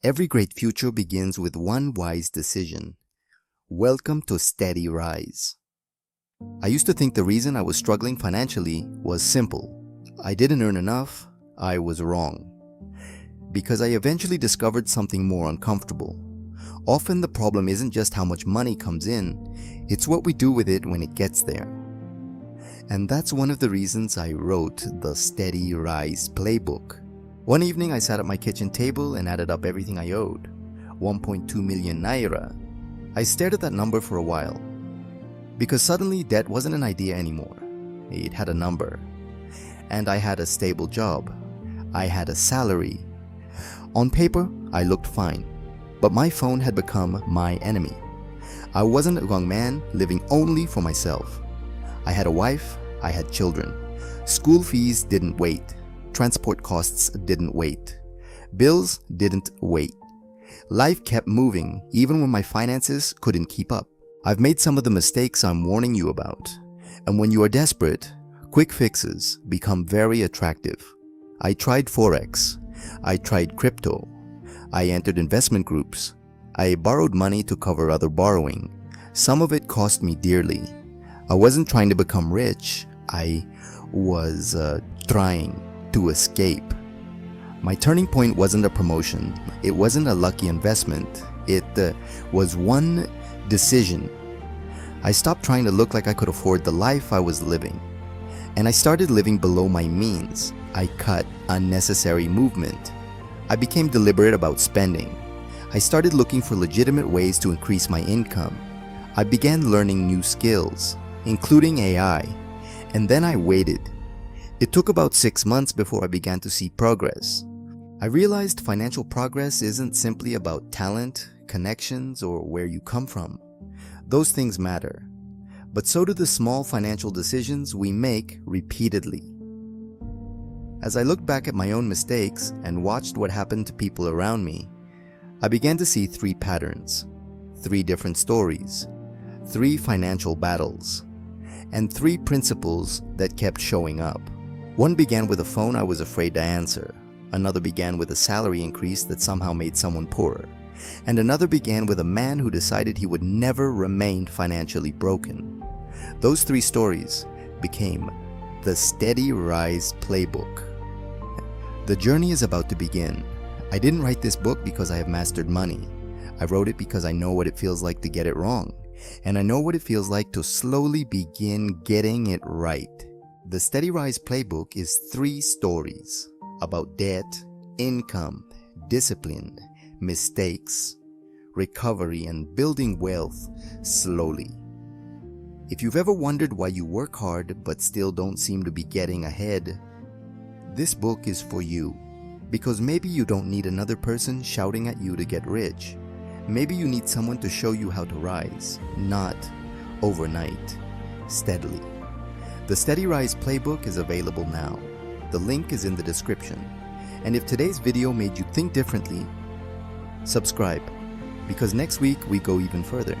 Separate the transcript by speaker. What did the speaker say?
Speaker 1: Every great future begins with one wise decision. Welcome to Steady Rise. I used to think the reason I was struggling financially was simple. I didn't earn enough. I was wrong. Because I eventually discovered something more uncomfortable. Often the problem isn't just how much money comes in, it's what we do with it when it gets there. And that's one of the reasons I wrote the Steady Rise Playbook. One evening I sat at my kitchen table and added up everything I owed. 1.2 million naira. I stared at that number for a while. Because suddenly debt wasn't an idea anymore. It had a number. And I had a stable job. I had a salary. On paper, I looked fine. But my phone had become my enemy. I wasn't a young man living only for myself. I had a wife, I had children. School fees didn't wait. Transport costs didn't wait. Bills didn't wait. Life kept moving even when my finances couldn't keep up. I've made some of the mistakes I'm warning you about. And when you are desperate, quick fixes become very attractive. I tried Forex. I tried crypto. I entered investment groups. I borrowed money to cover other borrowing. Some of it cost me dearly. I wasn't trying to become rich. I was trying to escape. My turning point wasn't a promotion. It wasn't a lucky investment. It was one decision. I stopped trying to look like I could afford the life I was living. And I started living below my means. I cut unnecessary movement. I became deliberate about spending. I started looking for legitimate ways to increase my income. I began learning new skills, including AI, and then I waited. It took about 6 months before I began to see progress. I realized financial progress isn't simply about talent, connections, or where you come from. Those things matter, but so do the small financial decisions we make repeatedly. As I looked back at my own mistakes and watched what happened to people around me, I began to see 3 patterns, 3 different stories, 3 financial battles, and 3 principles that kept showing up. One began with a phone I was afraid to answer. Another began with a salary increase that somehow made someone poorer. And another began with a man who decided he would never remain financially broken. Those 3 stories became the Steady Rise Playbook. The journey is about to begin. I didn't write this book because I have mastered money. I wrote it because I know what it feels like to get it wrong. And I know what it feels like to slowly begin getting it right. The Steady Rise Playbook is 3 stories about debt, income, discipline, mistakes, recovery, and building wealth slowly. If you've ever wondered why you work hard but still don't seem to be getting ahead, this book is for you. Because maybe you don't need another person shouting at you to get rich. Maybe you need someone to show you how to rise, not overnight, steadily. The Steady Rise Playbook is available now. The link is in the description. And if today's video made you think differently, subscribe, because next week we go even further.